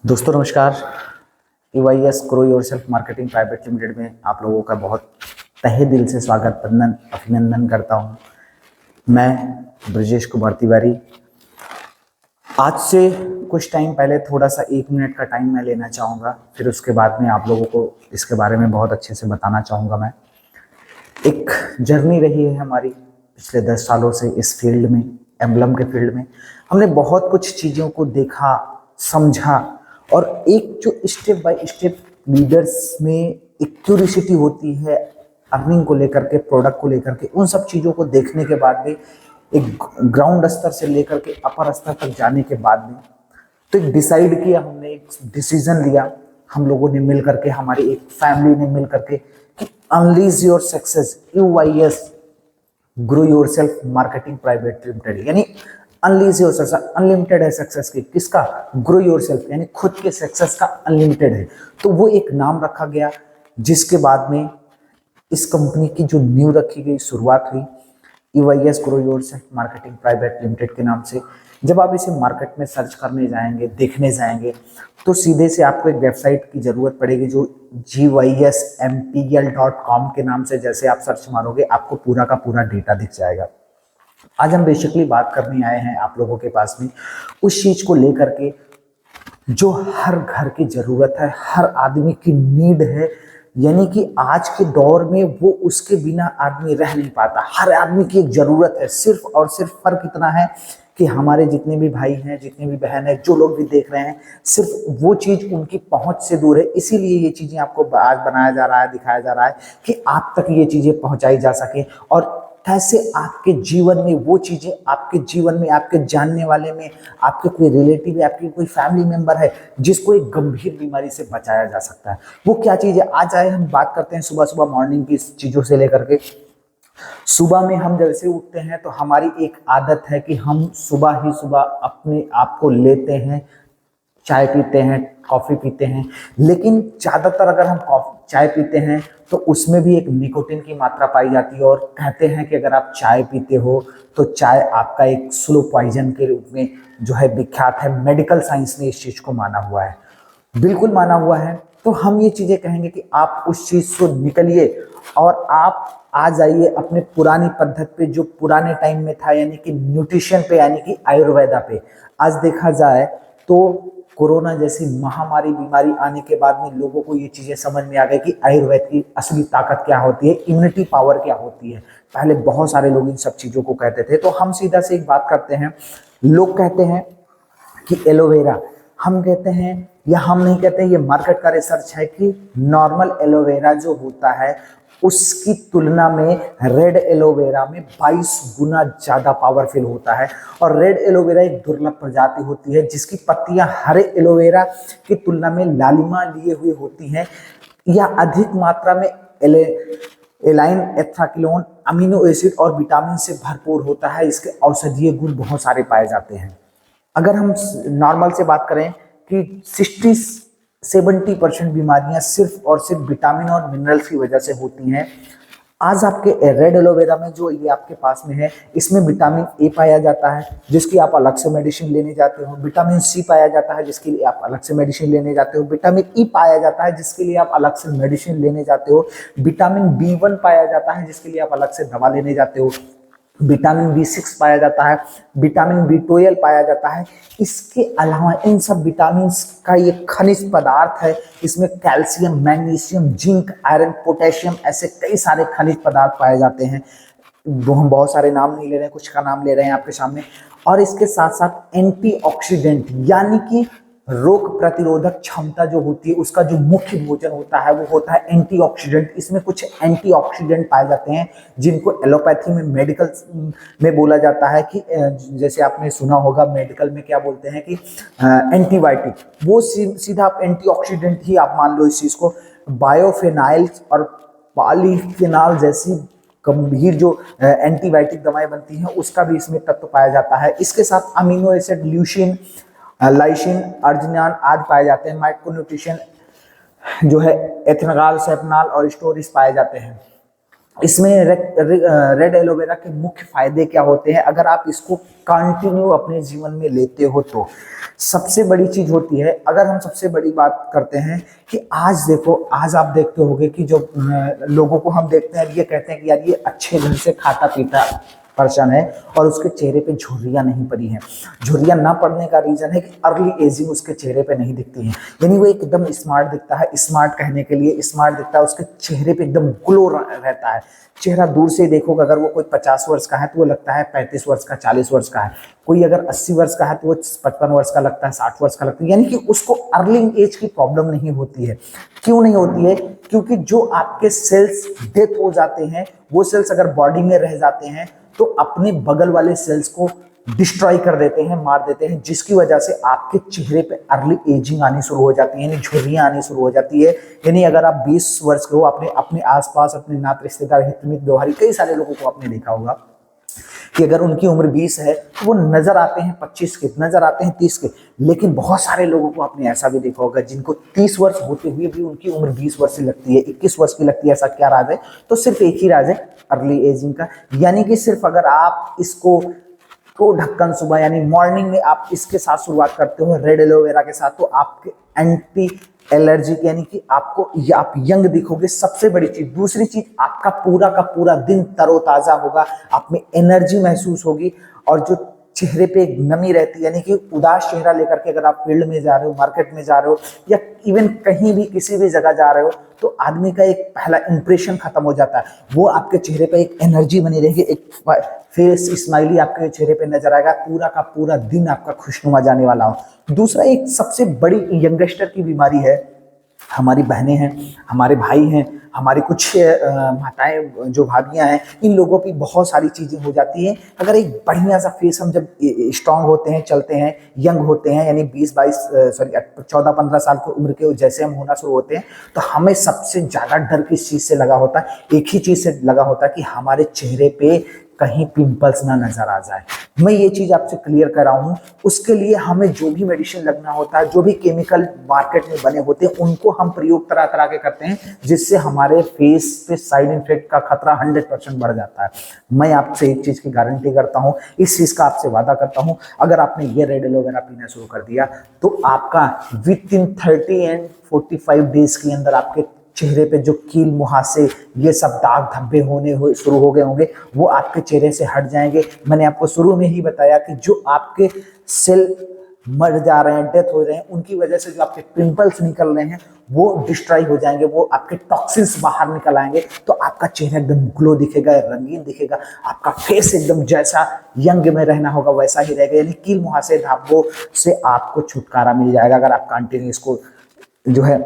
दोस्तों नमस्कार। EYS grow yourself marketing private limited में आप लोगों का बहुत तहे दिल से स्वागत अभिनंदन करता हूं। मैं ब्रजेश कुमार तिवारी। आज से कुछ टाइम पहले थोड़ा सा 1 मिनट का टाइम मैं लेना चाहूँगा, फिर उसके बाद में आप लोगों को इसके बारे में बहुत अच्छे से बताना चाहूँगा। मैं एक जर्नी रही है हमारी पिछले 10 सालों से इस फील्ड में, एम्बलम के फील्ड में। हमने बहुत कुछ चीज़ों को देखा, समझा, और एक जो स्टेप बाय स्टेप लीडर्स में एक क्यूरियोसिटी होती है अर्निंग को लेकर के, प्रोडक्ट को लेकर के, उन सब चीज़ों को देखने के बाद में एक ग्राउंड स्तर से लेकर के अपर स्तर तक जाने के बाद में तो एक डिसाइड किया हमने, एक डिसीजन लिया हम लोगों ने मिल करके, हमारी एक फैमिली ने मिल करके कि unleash your success EYS grow yourself marketing private limited, यानी अनलीज योर सक्सेस, अनलिमिटेड है सक्सेस की, किसका? ग्रो योरसेल्फ, यानी खुद के सक्सेस का अनलिमिटेड है। तो वो एक नाम रखा गया, जिसके बाद में इस कंपनी की जो नींव रखी गई, शुरुआत हुई EYS grow yourself marketing private limited के नाम से। जब आप इसे मार्केट में सर्च करने जाएंगे, देखने जाएंगे, तो सीधे से आपको एक वेबसाइट की जरूरत पड़ेगी जो gysmpl.com के नाम से जैसे आप सर्च मारोगे आपको पूरा का पूरा डेटा दिख जाएगा। आज हम बेसिकली बात करने आए हैं आप लोगों के पास में उस चीज को लेकर के जो हर घर की जरूरत है, हर आदमी की नीड है, यानी कि आज के दौर में वो उसके बिना आदमी रह नहीं पाता। हर आदमी की एक जरूरत है, सिर्फ और सिर्फ फर्क इतना है कि हमारे जितने भी भाई हैं, जितने भी बहन हैं, जो लोग भी देख रहे हैं, सिर्फ वो चीज उनकी पहुंच से दूर है। इसीलिए ये चीजें आपको आज बनाया जा रहा है, दिखाया जा रहा है कि आप तक ये चीजें पहुंचाई जा सके, और कैसे आपके जीवन में वो चीजें, आपके जीवन में, आपके जानने वाले में, आपके कोई रिलेटिव है, आपके कोई फैमिली मेंबर है जिसको एक गंभीर बीमारी से बचाया जा सकता है। वो क्या चीज है, आज आए हम बात करते हैं सुबह सुबह मॉर्निंग की चीजों से लेकर के। सुबह में हम जैसे उठते हैं तो हमारी एक आदत है कि हम सुबह ही सुबह अपने आप को लेते हैं, चाय पीते हैं, कॉफ़ी पीते हैं। लेकिन ज़्यादातर अगर हम चाय पीते हैं तो उसमें भी एक निकोटीन की मात्रा पाई जाती है, और कहते हैं कि अगर आप चाय पीते हो तो चाय आपका एक स्लो पॉइजन के रूप में जो है विख्यात है। मेडिकल साइंस ने इस चीज़ को माना हुआ है, बिल्कुल माना हुआ है। तो हम ये चीज़ें कहेंगे कि आप उस चीज़ से निकलिए और आप आ जाइए अपने पुरानी पद्धति पे, जो पुराने टाइम में था, यानी कि न्यूट्रिशन पे, यानी कि आयुर्वेदा पे। आज देखा जाए तो कोरोना जैसी महामारी बीमारी आने के बाद में लोगों को ये चीजें समझ में आ गई कि आयुर्वेद की असली ताकत क्या होती है, इम्यूनिटी पावर क्या होती है। पहले बहुत सारे लोग इन सब चीजों को कहते थे। तो हम सीधा से एक बात करते हैं, लोग कहते हैं कि एलोवेरा, हम कहते हैं, या हम नहीं कहते, ये मार्केट का रिसर्च है कि नॉर्मल एलोवेरा जो होता है उसकी तुलना में रेड एलोवेरा में 22 गुना ज्यादा पावरफुल होता है। और रेड एलोवेरा एक दुर्लभ प्रजाति होती है जिसकी पत्तियां हरे एलोवेरा की तुलना में लालिमा लिए हुए होती हैं, या अधिक मात्रा में एलाइन एथ्राकिलोन अमीनो एसिड और विटामिन से भरपूर होता है। इसके औषधीय गुण बहुत सारे पाए जाते हैं। अगर हम नॉर्मल से बात करें कि 60-70% बीमारियां सिर्फ और सिर्फ विटामिन और मिनरल्स की वजह से होती हैं। आज आपके रेड एलोवेरा में जो ये आपके पास में है, इसमें विटामिन ए पाया जाता है जिसकी आप अलग से मेडिसिन लेने जाते हो, विटामिन सी पाया जाता है जिसके लिए आप अलग से मेडिसिन लेने जाते हो, विटामिन ई पाया जाता है जिसके लिए आप अलग से मेडिसिन लेने जाते हो, विटामिन B1 पाया जाता है जिसके लिए आप अलग से दवा लेने जाते हो, विटामिन B6 पाया जाता है, विटामिन B12 पाया जाता है। इसके अलावा इन सब विटामिन का ये खनिज पदार्थ है, इसमें calcium, magnesium, zinc, iron, potassium, ऐसे कई सारे खनिज पदार्थ पाए जाते हैं। वो हम बहुत सारे नाम नहीं ले रहे हैं, कुछ का नाम ले रहे हैं आपके सामने। और इसके साथ साथ एंटीऑक्सीडेंट, यानी कि रोग प्रतिरोधक क्षमता जो होती है, उसका जो मुख्य भोजन होता है वो होता है एंटीऑक्सीडेंट। इसमें कुछ एंटीऑक्सीडेंट पाए जाते हैं जिनको एलोपैथी में, मेडिकल में बोला जाता है कि जैसे आपने सुना होगा मेडिकल में क्या बोलते हैं कि एंटीबायोटिक, वो सीधा आप एंटीऑक्सीडेंट ही आप मान लो इस चीज को। बायोफेनाइल्स और पॉलीफेनॉल जैसी गंभीर जो एंटीबायोटिक दवाएं बनती हैं उसका भी इसमें तत्व पाया जाता है। इसके साथ अमीनो एसिड, ल्यूसिन, लाइसिन, अर्जिनान आदि पाए जाते हैं। माइक्रोन्यूट्रिशन जो है एथेनॉल, सेफनॉल और स्टोरिस पाए जाते हैं। इसमें रेड एलोवेरा के मुख्य फायदे क्या होते हैं अगर आप इसको कंटिन्यू अपने जीवन में लेते हो तो। सबसे बड़ी चीज होती है, अगर हम सबसे बड़ी बात करते हैं कि आज देखो, आज आप देखते होगे कि जो लोगों को हम देखते हैं, ये कहते हैं कि यार ये अच्छे घर से खाता पीता पर्सन है और उसके चेहरे पे झुर्रियां नहीं पड़ी हैं। झुर्रियां ना पड़ने का रीजन है कि अर्ली एजिंग उसके चेहरे पे नहीं दिखती है, यानी वो एकदम स्मार्ट दिखता है। स्मार्ट कहने के लिए स्मार्ट दिखता है, उसके चेहरे पे एकदम ग्लो रहता है। चेहरा दूर से देखोगे, अगर वो कोई 50 वर्ष का है तो वो लगता है 35 वर्ष का, 40 वर्ष का है। कोई अगर 80 वर्ष का है तो वो 55 वर्ष का लगता है, 60 वर्ष का लगता है, यानी कि उसको अर्ली एज की प्रॉब्लम नहीं होती है। क्यों नहीं होती है? क्योंकि जो आपके सेल्स डेथ हो जाते हैं, वो सेल्स अगर बॉडी में रह जाते हैं तो अपने बगल वाले सेल्स को डिस्ट्रॉय कर देते हैं, मार देते हैं, जिसकी वजह से आपके चेहरे पे अर्ली एजिंग आनी शुरू हो जाती है, यानी झुर्रियां आनी शुरू हो जाती है। यानी अगर आप 20 वर्ष के हो, अपने आसपास अपने नाते रिश्तेदार, हित मित्र, व्यवहारिक कई सारे लोगों को आपने देखा होगा कि अगर उनकी उम्र 20 है तो वो नजर आते हैं 25 के, नजर आते हैं 30 के। लेकिन बहुत सारे लोगों को आपने ऐसा भी देखा होगा जिनको 30 वर्ष होते हुए भी उनकी उम्र 20 वर्ष से लगती है, 21 वर्ष की लगती है। ऐसा क्या राज है? तो सिर्फ एक ही राज है, अर्ली एजिंग का। यानी कि सिर्फ अगर आप इसको ढक्कन सुबह यानी मॉर्निंग में आप इसके साथ शुरुआत करते हो रेड एलोवेरा के साथ, तो आपके एंटी एलर्जी यानी कि आपको आप यंग दिखोगे, सबसे बड़ी चीज। दूसरी चीज, आपका पूरा का पूरा दिन तरोताजा होगा, आप में एनर्जी महसूस होगी, और जो चेहरे पे एक नमी रहती है, यानी कि उदास चेहरा लेकर के अगर आप फील्ड में जा रहे हो, मार्केट में जा रहे हो, या इवन कहीं भी किसी भी जगह जा रहे हो, तो आदमी का एक पहला इंप्रेशन खत्म हो जाता है। वो आपके चेहरे पे एक एनर्जी बनी रहेगी, एक फेस स्माइली आपके चेहरे पे नजर आएगा, पूरा का पूरा दिन आपका खुशनुमा जाने वाला हो। दूसरा, एक सबसे बड़ी यंगस्टर की बीमारी है, हमारी बहनें हैं, हमारे भाई हैं, हमारी कुछ माताएं जो भाभियां हैं, इन लोगों की बहुत सारी चीजें हो जाती हैं। अगर एक बढ़िया सा फेस, हम जब स्ट्रांग होते हैं, चलते हैं, यंग होते हैं, यानी 14-15 साल की उम्र के जैसे हम होना शुरू होते हैं, तो हमें सबसे ज्यादा डर किस चीज से लगा होता है? एक ही चीज से लगा होता है कि हमारे चेहरे पे कहीं पिंपल्स ना नजर आ जाए। मैं ये चीज आपसे क्लियर कर रहा हूं। उसके लिए हमें जो भी मेडिसिन लगना होता है, जो भी केमिकल मार्केट में बने होते हैं, उनको हम प्रयोग तरह तरह के करते हैं, जिससे हमारे फेस पे साइड इफेक्ट का खतरा 100% बढ़ जाता है। मैं आपसे एक चीज की गारंटी करता हूं, इस चीज का आपसे वादा करता हूं, अगर आपने ये रेड एलोवेरा पीना शुरू कर दिया तो आपका विद इन 30 एंड 45 डेज के अंदर आपके चेहरे पे जो कील मुहासे, ये सब दाग धब्बे होने शुरू हो गए होंगे, वो आपके चेहरे से हट जाएंगे। मैंने आपको शुरू में ही बताया कि जो आपके सेल मर जा रहे हैं, डेथ हो रहे हैं, उनकी वजह से जो आपके पिंपल्स निकल रहे हैं वो डिस्ट्रॉय हो जाएंगे, वो आपके टॉक्सिन्स बाहर निकल आएंगे, तो आपका चेहरा एकदम ग्लो दिखेगा, रंगीन दिखेगा, आपका फेस एकदम जैसा यंग में रहना होगा वैसा ही रहेगा। यानी कील मुहासे, धब्बों से आपको छुटकारा मिल जाएगा अगर आप कंटिन्यू इसको जो है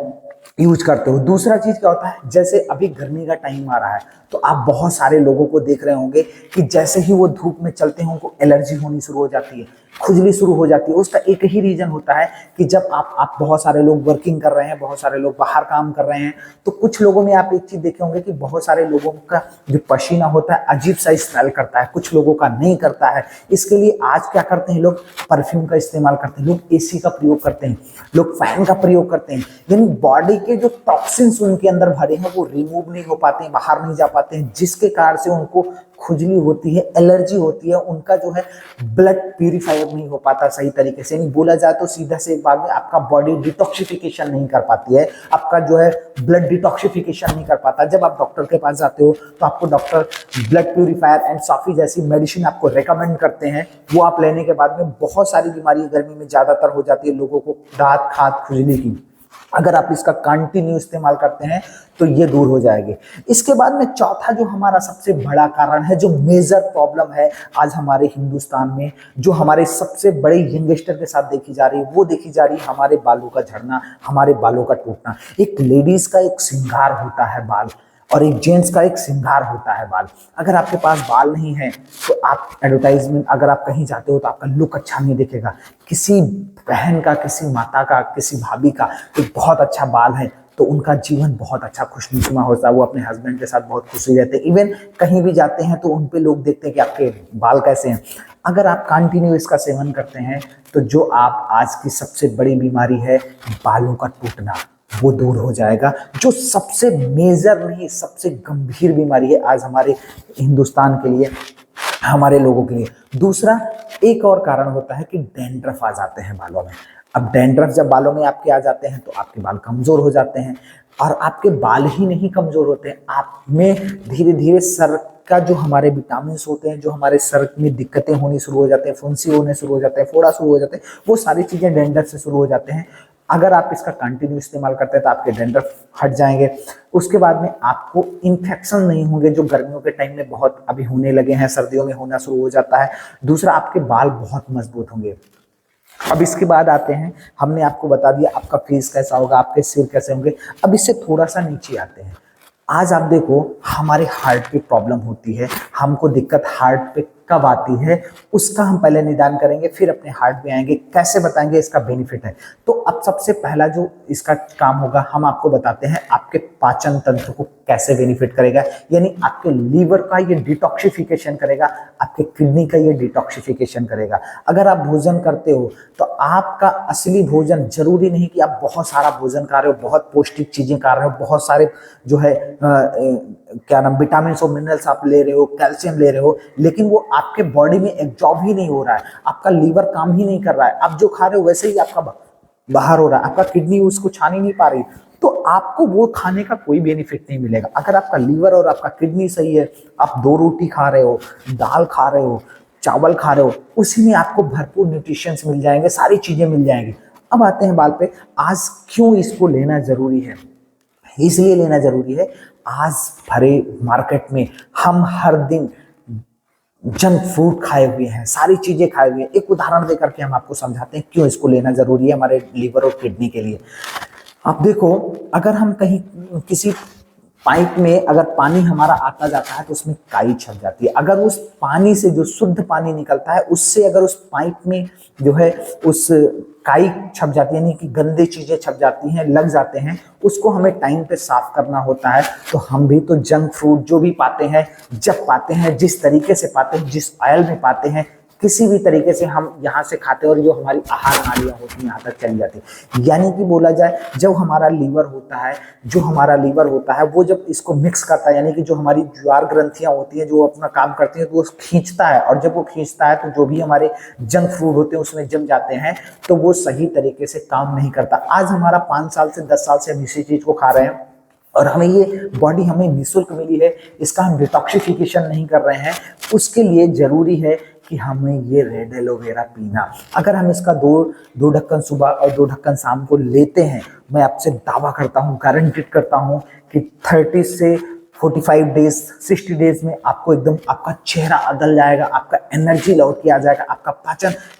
यूज करते हो। दूसरा चीज क्या होता है, जैसे अभी गर्मी का टाइम आ रहा है, तो आप बहुत सारे लोगों को देख रहे होंगे कि जैसे ही वो धूप में चलते हैं उनको एलर्जी होनी शुरू हो जाती है, खुजली शुरू हो जाती है। उसका एक ही रीजन होता है कि जब आप बहुत सारे लोग वर्किंग कर रहे हैं, बहुत सारे लोग बाहर काम कर रहे हैं, तो कुछ लोगों में आप एक चीज देखे होंगे कि बहुत सारे लोगों का जो पसीना होता है अजीब सा स्मेल करता है, कुछ लोगों का नहीं करता है। इसके लिए आज क्या करते हैं लोग? परफ्यूम का इस्तेमाल करते हैं, लोग एसी का प्रयोग करते हैं, लोग फैन का प्रयोग करते हैं। यानी बॉडी के जो टॉक्सिन्स उनके अंदर भरे हैं वो रिमूव नहीं हो पाते हैं, बाहर नहीं जा पाते हैं, जिसके कारण से उनको खुजली होती है, एलर्जी होती है, उनका जो है ब्लड प्यूरिफायर नहीं हो पाता सही तरीके से। नहीं बोला जाए तो सीधा से एक बात में, आपका बॉडी डिटॉक्सिफिकेशन नहीं कर पाती है, आपका जो है ब्लड डिटॉक्सिफिकेशन नहीं कर पाता। जब आप डॉक्टर के पास जाते हो तो आपको डॉक्टर ब्लड प्यूरिफायर एंड साफी जैसी मेडिसिन आपको रेकमेंड करते हैं, वो आप लेने के बाद में बहुत सारी बीमारी गर्मी में ज्यादातर हो जाती है लोगों को, दांत खाद खुजली की। अगर आप इसका कंटिन्यू इस्तेमाल करते हैं तो ये दूर हो जाएगी। इसके बाद में चौथा जो हमारा सबसे बड़ा कारण है, जो मेजर प्रॉब्लम है आज हमारे हिंदुस्तान में, जो हमारे सबसे बड़े यंगस्टर के साथ देखी जा रही है, वो देखी जा रही है हमारे बालों का झड़ना, हमारे बालों का टूटना। एक लेडीज का एक श्रृंगार होता है बाल, और एक जेंट्स का एक श्रृंगार होता है बाल। अगर आपके पास बाल नहीं है तो आप एडवर्टाइजमेंट, अगर आप कहीं जाते हो तो आपका लुक अच्छा नहीं दिखेगा। किसी बहन का, किसी माता का, किसी भाभी का एक बहुत अच्छा बाल है तो उनका जीवन बहुत अच्छा खुशनुमा होता है, वो अपने हस्बैंड के साथ बहुत खुशी रहते हैं। इवन कहीं भी जाते हैं तो उन पे लोग देखते हैं कि आपके बाल कैसे हैं। अगर आप कंटिन्यू इसका सेवन करते हैं तो जो आप आज की सबसे बड़ी बीमारी है बालों का टूटना, वो दूर हो जाएगा, जो सबसे मेजर नहीं सबसे गंभीर बीमारी है आज हमारे हिंदुस्तान के लिए, हमारे लोगों के लिए। दूसरा एक और कारण होता है कि डैंड्रफ आ जाते हैं बालों में। अब डैंड्रफ जब बालों में आपके आ जाते हैं तो आपके बाल कमजोर हो जाते हैं, और आपके बाल ही नहीं कमजोर होते हैं, आप में धीरे धीरे सर का जो हमारे विटामिन होते हैं, जो हमारे सर में दिक्कतें होनी शुरू हो जाते हैं, फुंसी होने शुरू हो जाते हैं, फोड़ा शुरू हो जाते हैं, वो सारी चीजें डैंड्रफ से शुरू हो जाते हैं। अगर आप इसका कंटिन्यू इस्तेमाल करते हैं तो आपके डैंड्रफ हट जाएंगे। उसके बाद में आपको इन्फेक्शन नहीं होंगे, जो गर्मियों के टाइम में बहुत अभी होने लगे हैं, सर्दियों में होना शुरू हो जाता है। दूसरा, आपके बाल बहुत मजबूत होंगे। अब इसके बाद आते हैं, हमने आपको बता दिया आपका फेस कैसा होगा, आपके सिर कैसे होंगे। अब इससे थोड़ा सा नीचे आते हैं। आज आप देखो हमारे हार्ट की प्रॉब्लम होती है, हमको दिक्कत हार्ट पे कब आती है उसका हम पहले निदान करेंगे, फिर अपने हार्ट पे आएंगे, कैसे बताएंगे इसका बेनिफिट है। तो अब सबसे पहला जो इसका काम होगा, हम आपको बताते हैं आपके पाचन तंत्र को कैसे बेनिफिट करेगा, यानी आपके लीवर का ये डिटॉक्सिफिकेशन करेगा, आपके किडनी का ये डिटॉक्सिफिकेशन करेगा। अगर आप भोजन करते हो तो आपका असली भोजन, जरूरी नहीं कि आप बहुत सारा भोजन खा रहे हो, बहुत पौष्टिक चीजें खा रहे हो, बहुत सारे जो है क्या नाम विटामिन और मिनरल्स आप ले रहे हो, कैल्शियम ले रहे हो, लेकिन वो आपके बॉडी में एब्जॉर्ब ही नहीं हो रहा है, आपका लीवर काम ही नहीं कर रहा है, आप जो खा रहे हो वैसे ही आपका बाहर हो रहा है, आपका किडनी उसको छान ही नहीं पा रही, तो आपको वो खाने का कोई बेनिफिट नहीं मिलेगा। अगर आपका लीवर और आपका किडनी सही है, आप 2 रोटी खा रहे हो, दाल खा रहे हो, चावल खा रहे हो, उसी में आपको भरपूर न्यूट्रिशंस मिल जाएंगे, सारी चीजें मिल जाएंगी। अब आते हैं बाल पे, आज क्यों इसको लेना जरूरी है। इसलिए लेना जरूरी है, आज भरे मार्केट में हम हर दिन जंक फूड खाए हुए हैं, सारी चीजें खाए हुए हैं। एक उदाहरण देकर के हम आपको समझाते हैं क्यों इसको लेना जरूरी है हमारे लीवर और किडनी के लिए। आप देखो, अगर हम कहीं किसी पाइप में अगर पानी हमारा आता जाता है तो उसमें काई छप जाती है। अगर उस पानी से जो शुद्ध पानी निकलता है उससे अगर उस पाइप में जो है उस काई छप जाती है, यानी कि गंदी चीजें छप जाती हैं, लग जाते हैं, उसको हमें टाइम पे साफ करना होता है। तो हम भी तो जंक फूड जो भी पाते हैं, जब पाते हैं, जिस तरीके से पाते हैं, जिस ऑयल में पाते हैं, किसी भी तरीके से हम यहाँ से खाते हैं और जो हमारी आहार नालियाँ होती हैं यहाँ तक चली जाती है। यानी कि बोला जाए, जब हमारा लीवर होता है, जो हमारा लीवर होता है वो जब इसको मिक्स करता है, यानी कि जो हमारी ज्वार ग्रंथियाँ होती हैं जो अपना काम करती हैं तो वो खींचता है, और जब वो खींचता है तो जो भी हमारे जंक फूड होते हैं उसमें जम जाते हैं, तो वो सही तरीके से काम नहीं करता। आज हमारा 5 साल से 10 साल से हम इसी चीज को खा रहे हैं और हमें ये बॉडी हमें निःशुल्क मिली है, इसका हम डिटॉक्सिफिकेशन नहीं कर रहे हैं। उसके लिए जरूरी है कि हमें ये रेड एलोवेरा पीना। अगर हम इसका दो ढक्कन सुबह और 2 ढक्कन शाम को लेते हैं, मैं आपसे दावा करता हूँ, गारंटेड करता हूँ कि 30 से 45 डेज 60 डेज में आपको एकदम आपका चेहरा बदल जाएगा, आपका एनर्जी लौट के आ जाएगा, आपका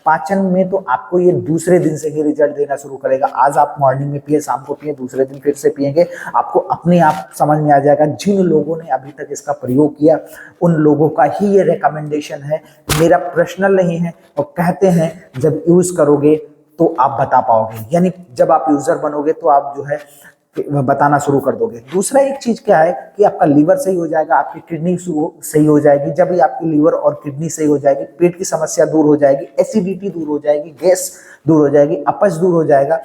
पाचन में तो आपको ये दूसरे दिन से ही रिजल्ट देना शुरू करेगा। आज आप मॉर्निंग में पिए, शाम को पिए, दूसरे दिन फिर से पिएंगे, आपको अपने आप समझ में आ जाएगा। जिन लोगों ने अभी तक इसका प्रयोग किया उन लोगों का ही ये रिकमेंडेशन है, मेरा पर्सनल नहीं है। और कहते हैं जब यूज करोगे तो आप बता पाओगे, यानी जब आप यूजर बनोगे तो आप जो है बताना शुरू कर दोगे। दूसरा एक चीज क्या है कि आपका लीवर सही हो जाएगा, आपकी किडनी सही हो जाएगी। जब भी आपकी लीवर और किडनी सही हो जाएगी, पेट की समस्या दूर हो जाएगी, एसिडिटी दूर हो जाएगी, गैस दूर हो जाएगी, अपच दूर हो जाएगा।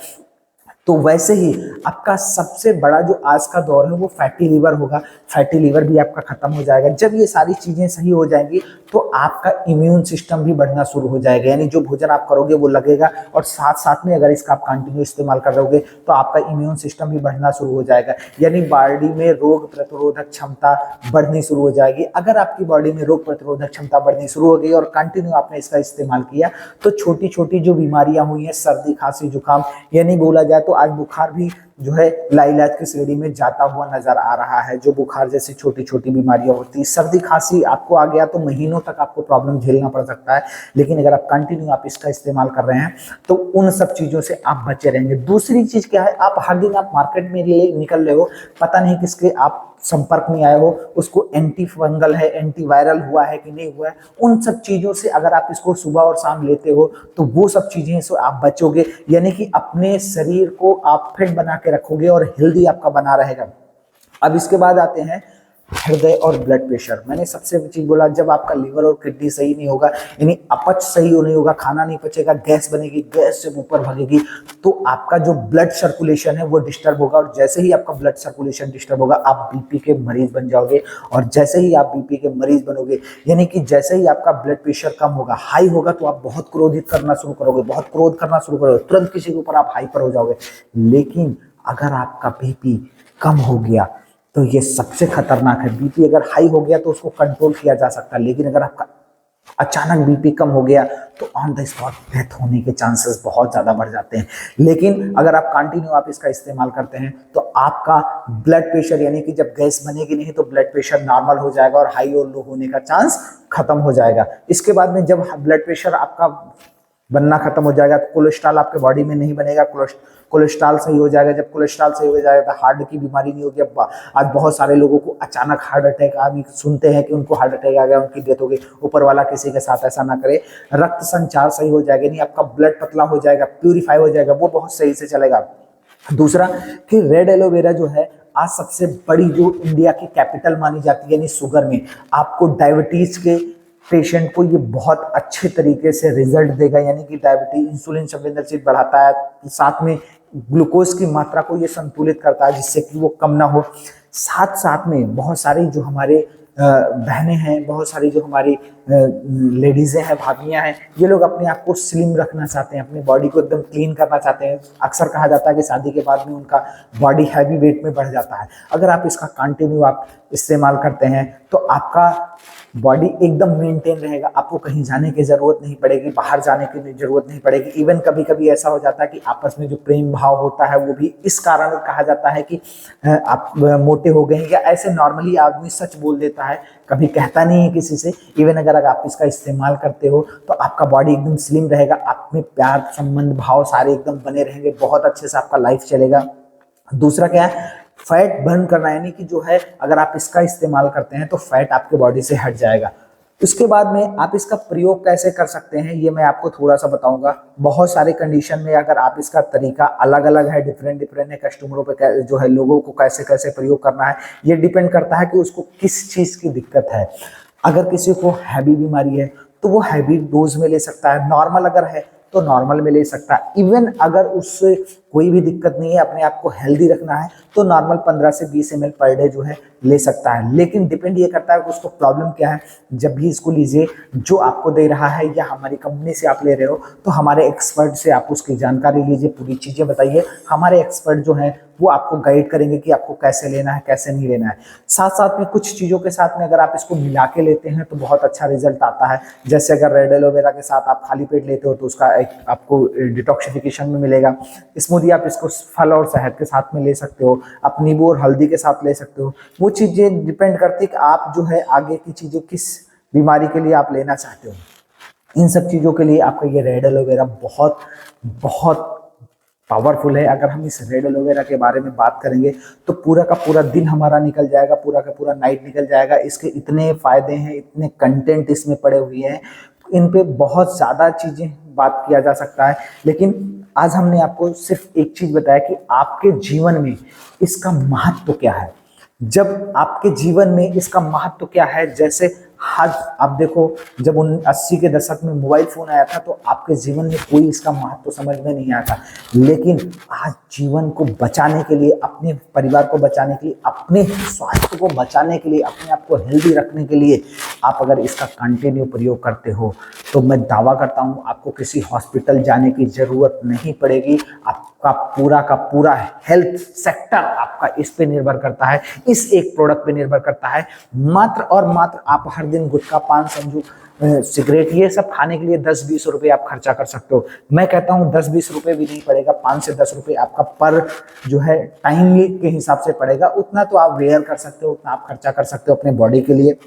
तो वैसे ही आपका सबसे बड़ा जो आज का दौर है वो फैटी लीवर होगा, फैटी लीवर भी आपका खत्म हो जाएगा। जब ये सारी चीजें सही हो जाएंगी तो आपका इम्यून सिस्टम भी बढ़ना शुरू हो जाएगा, यानी जो भोजन आप करोगे वो लगेगा, और साथ साथ में अगर इसका आप कंटिन्यू इस्तेमाल कर रहोगे तो आपका इम्यून सिस्टम भी बढ़ना शुरू हो जाएगा, यानी बॉडी में रोग प्रतिरोधक क्षमता बढ़नी शुरू हो जाएगी। अगर आपकी बॉडी में रोग प्रतिरोधक क्षमता बढ़नी शुरू हो गई और कंटिन्यू आपने इसका इस्तेमाल किया तो छोटी छोटी जो बीमारियां हुई हैं, सर्दी खांसी जुकाम, यानी बोला जाए तो आज बुखार भी जो है लाइलाज की श्रेणी में जाता हुआ नजर आ रहा है। जो बुखार जैसी छोटी छोटी बीमारियां होती है, सर्दी खांसी आपको आ गया तो महीनों तक आपको प्रॉब्लम झेलना पड़ सकता है, लेकिन अगर आप कंटिन्यू आप इसका इस्तेमाल कर रहे हैं तो उन सब चीजों से आप बचे रहेंगे। दूसरी चीज क्या है, आप हर दिन आप मार्केट में निकल रहे हो, पता नहीं किसके आप संपर्क में आए हो, उसको एंटी फंगल है, एंटी वायरल हुआ है कि नहीं हुआ है, उन सब चीजों से अगर आप इसको सुबह और शाम लेते हो तो वो सब चीजें से आप बचोगे, यानी कि अपने शरीर को आप फिट बना के रखोगे और हेल्दी आपका बना रहेगा। अब इसके बाद आते हैं हृदय और ब्लड प्रेशर। मैंने सबसे चीज बोला, जब आपका लीवर और किडनी सही नहीं होगा, यानी अपच सही नहीं होगा, खाना नहीं पचेगा, गैस बनेगी, गैस से ऊपर भागेगी, तो आपका जो ब्लड सर्कुलेशन है वो डिस्टर्ब होगा, और जैसे ही आपका ब्लड सर्कुलेशन डिस्टर्ब होगा आप बीपी के मरीज बन जाओगे। और जैसे ही आप बीपी के मरीज बनोगे, यानी कि जैसे ही आपका ब्लड प्रेशर कम होगा, हाई होगा, तो आप बहुत क्रोधित करना शुरू करोगे, बहुत क्रोध करना शुरू करोगे, तुरंत किसी के ऊपर आप हाइपर हो जाओगे। लेकिन अगर आपका बीपी कम हो गया तो ये सबसे खतरनाक है। बीपी अगर हाई हो गया तो उसको कंट्रोल किया जा सकता है, लेकिन अगर आपका अचानक बीपी कम हो गया तो ऑन द स्पॉट डेथ होने के चांसेस बहुत ज्यादा बढ़ जाते हैं। लेकिन अगर आप कंटिन्यू आप इसका इस्तेमाल करते हैं तो आपका ब्लड प्रेशर, यानी कि जब गैस बनेगी नहीं तो ब्लड प्रेशर नॉर्मल हो जाएगा और हाई और लो होने का चांस खत्म हो जाएगा। इसके बाद में जब ब्लड प्रेशर आपका बनना खत्म हो जाएगा तो कोलेस्ट्रॉल आपके बॉडी में नहीं बनेगा, कोलेस्ट्रॉल सही हो जाएगा। जब कोलेस्ट्रॉल सही हो जाएगा तो हार्ट की बीमारी नहीं होगी। अब आज बहुत सारे लोगों को अचानक हार्ट अटैक आ गई, सुनते हैं कि उनको हार्ट अटैक आ गया, उनकी डेथ हो गई। ऊपर वाला किसी के साथ ऐसा ना करे। रक्त संचार सही हो जाएगा, नहीं आपका ब्लड पतला हो जाएगा, प्यूरिफाई हो जाएगा, वो बहुत सही से चलेगा। दूसरा कि रेड एलोवेरा जो है आज सबसे बड़ी जो इंडिया की कैपिटल मानी जाती है, यानी शुगर में आपको डायबिटीज के पेशेंट को ये बहुत अच्छे तरीके से रिजल्ट देगा। यानी कि डायबिटीज इंसुलिन संवेदनशील बढ़ाता है, साथ में ग्लूकोज की मात्रा को ये संतुलित करता है जिससे कि वो कम ना हो। साथ साथ में बहुत सारी जो हमारे बहनें हैं, बहुत सारी जो हमारी लेडीज़ें हैं, भाभियां हैं, ये लोग अपने आप को स्लिम रखना चाहते हैं, अपनी बॉडी को एकदम क्लीन करना चाहते हैं। अक्सर कहा जाता है कि शादी के बाद में उनका बॉडी हैवी वेट में बढ़ जाता है। अगर आप इसका कंटिन्यू आप इस्तेमाल करते हैं तो आपका बॉडी एकदम मेंटेन रहेगा, आपको कहीं जाने की जरूरत नहीं पड़ेगी, बाहर जाने की जरूरत नहीं पड़ेगी। इवन कभी कभी ऐसा हो जाता है कि आपस में जो प्रेम भाव होता है वो भी इस कारण कहा जाता है कि आप मोटे हो गए हैं, या ऐसे नॉर्मली आदमी सच बोल देता है, कभी कहता नहीं है किसी से। इवन अगर आप इसका इस्तेमाल करते हो तो आपका बॉडी एकदम स्लिम रहेगा, आप में प्यार संबंध भाव सारे एकदम बने रहेंगे, बहुत अच्छे से आपका लाइफ चलेगा। दूसरा क्या है, फैट बर्न करना, यानी कि जो है अगर आप इसका इस्तेमाल करते हैं तो फैट आपके बॉडी से हट जाएगा। उसके बाद में आप इसका प्रयोग कैसे कर सकते हैं ये मैं आपको थोड़ा सा बताऊंगा। बहुत सारे कंडीशन में अगर आप इसका तरीका अलग अलग है, डिफरेंट डिफरेंट है, कस्टमरों पे जो है लोगों को कैसे कैसे प्रयोग करना है ये डिपेंड करता है कि उसको किस चीज़ की दिक्कत है। अगर किसी को हैवी बीमारी है तो वो हैवी डोज में ले सकता है, नॉर्मल अगर है तो नॉर्मल में ले सकता है। इवन अगर उससे कोई भी दिक्कत नहीं है, अपने आप को हेल्दी रखना है, तो नॉर्मल 15 से 20 ml पर डे जो है ले सकता है। लेकिन डिपेंड ये करता है कि उसको प्रॉब्लम क्या है। जब भी इसको लीजिए, जो आपको दे रहा है या हमारी कंपनी से आप ले रहे हो तो हमारे एक्सपर्ट से आप उसकी जानकारी लीजिए, पूरी चीज़ें बताइए। हमारे एक्सपर्ट जो हैं वो आपको गाइड करेंगे कि आपको कैसे लेना है, कैसे नहीं लेना है। साथ साथ में कुछ चीज़ों के साथ में अगर आप इसको मिला के लेते हैं तो बहुत अच्छा रिजल्ट आता है। जैसे अगर रेड एलोवेरा के साथ आप खाली पेट लेते हो तो उसका एक आपको डिटॉक्सिफिकेशन में मिलेगा। स्मूदी आप इसको फल और शहद के साथ में ले सकते हो, आप नींबू और हल्दी के साथ ले सकते हो। वो चीज़ें डिपेंड करती है कि आप जो है आगे की चीज़ें किस बीमारी के लिए आप लेना चाहते हो। इन सब चीज़ों के लिए आपका ये रेड एलोवेरा बहुत बहुत पावरफुल है। अगर हम इस रेड एलोवेरा के बारे में बात करेंगे तो पूरा का पूरा दिन हमारा निकल जाएगा, पूरा का पूरा नाइट निकल जाएगा। इसके इतने फायदे हैं, इतने कंटेंट इसमें पड़े हुए हैं, इन पे बहुत ज़्यादा चीज़ें बात किया जा सकता है। लेकिन आज हमने आपको सिर्फ एक चीज़ बताया कि आपके जीवन में इसका महत्व क्या है। जब आपके जीवन में इसका महत्व क्या है, जैसे आज आप देखो जब 80 के दशक में मोबाइल फोन आया था तो आपके जीवन में कोई इसका महत्व समझ में नहीं आया था। लेकिन आज जीवन को बचाने के लिए, अपने परिवार को बचाने के लिए, अपने स्वास्थ्य को बचाने के लिए, अपने आप को हेल्दी रखने के लिए आप अगर इसका कंटिन्यू प्रयोग करते हो तो मैं दावा करता हूँ आपको किसी हॉस्पिटल जाने की जरूरत नहीं पड़ेगी। आपका पूरा का पूरा हेल्थ सेक्टर आपका इस पे निर्भर करता है, इस एक प्रोडक्ट पे निर्भर करता है। मात्र और मात्र आप हर दिन गुटखा, पान, संजू, सिगरेट ये सब खाने के लिए 10-20 रुपए आप खर्चा कर सकते हो। मैं कहता हूँ 10-20 रुपए भी नहीं पड़ेगा, 5 से 10 रुपए आपका पर जो है टाइम के हिसाब से पड़ेगा। उतना तो आप वेयर कर सकते हो, उतना आप खर्चा कर सकते हो अपने बॉडी के लिए,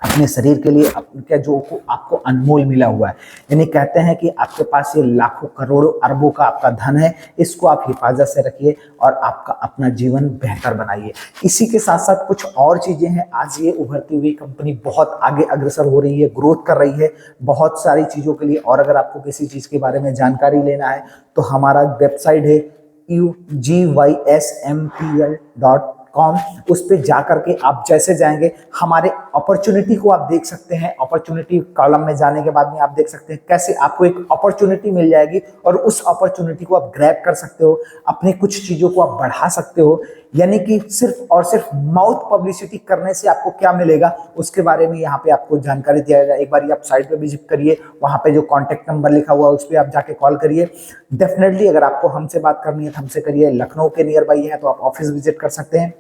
अपने शरीर के लिए, क्या जो आपको अनमोल मिला हुआ है। यानी कहते हैं कि आपके पास ये लाखों करोड़ों अरबों का आपका धन है, इसको आप हिफाजत से रखिए और आपका अपना जीवन बेहतर बनाइए। इसी के साथ साथ कुछ और चीज़ें हैं। आज ये उभरती हुई कंपनी बहुत आगे अग्रसर हो रही है, ग्रोथ कर रही है बहुत सारी चीज़ों के लिए। और अगर आपको किसी चीज़ के बारे में जानकारी लेना है तो हमारा वेबसाइट है ugySmpl.com। www.bridgestiveri.com, उस पर जा करके आप जैसे जाएंगे हमारे अपॉर्चुनिटी को आप देख सकते हैं। अपॉर्चुनिटी कॉलम में जाने के बाद में आप देख सकते हैं कैसे आपको एक अपॉर्चुनिटी मिल जाएगी और उस अपॉर्चुनिटी को आप ग्रैब कर सकते हो, अपनी कुछ चीज़ों को आप बढ़ा सकते हो। यानी कि सिर्फ और सिर्फ माउथ पब्लिसिटी करने से आपको क्या मिलेगा उसके बारे में यहाँ पे आपको जानकारी दिया जाएगा। एक बार आप साइट पे विजिट करिए, वहाँ पे जो कॉन्टैक्ट नंबर लिखा हुआ है उस पर आप जाके कॉल करिए। डेफिनेटली अगर आपको हमसे बात करनी है तो हमसे करिए। लखनऊ के नियर बाई है तो आप ऑफिस विजिट कर सकते हैं।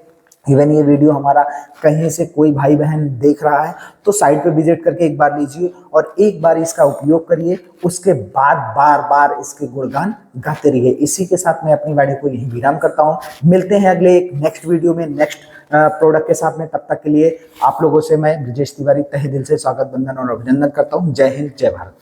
इवन ये वीडियो हमारा कहीं से कोई भाई बहन देख रहा है तो साइट पे विजिट करके एक बार लीजिए और एक बार इसका उपयोग करिए, उसके बाद बार बार इसके गुणगान गाते रहिए। इसी के साथ मैं अपनी वाणी को यहीं विराम करता हूँ। मिलते हैं अगले एक नेक्स्ट वीडियो में नेक्स्ट प्रोडक्ट के साथ में। तब तक के लिए आप लोगों से मैं ब्रिजेश तिवारी तहे दिल से स्वागत, बंधन और अभिनंदन करता हूँ। जय हिंद, जय भारत।